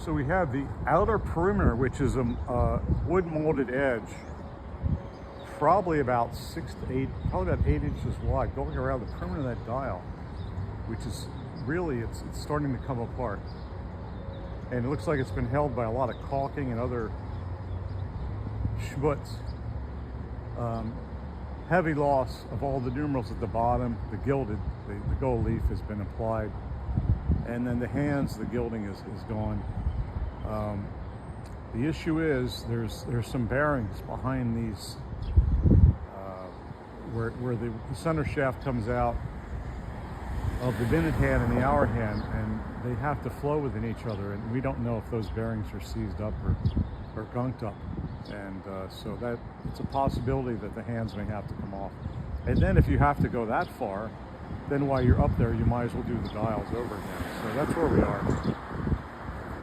So we have the outer perimeter, which is a wood molded edge, probably about 8 inches wide, going around the perimeter of that dial, which is really, it's starting to come apart. And it looks like it's been held by a lot of caulking and other schmutz. Heavy loss of all the numerals at the bottom. The gilded, the gold leaf has been applied. And then the hands, the gilding is gone. The issue is there's some bearings behind these where the center shaft comes out of the minute hand and the hour hand, and they have to flow within each other, and we don't know if those bearings are seized up or gunked up, and so that it's a possibility that the hands may have to come off. And then if you have to go that far, then while you're up there you might as well do the dials over again. So that's where we are.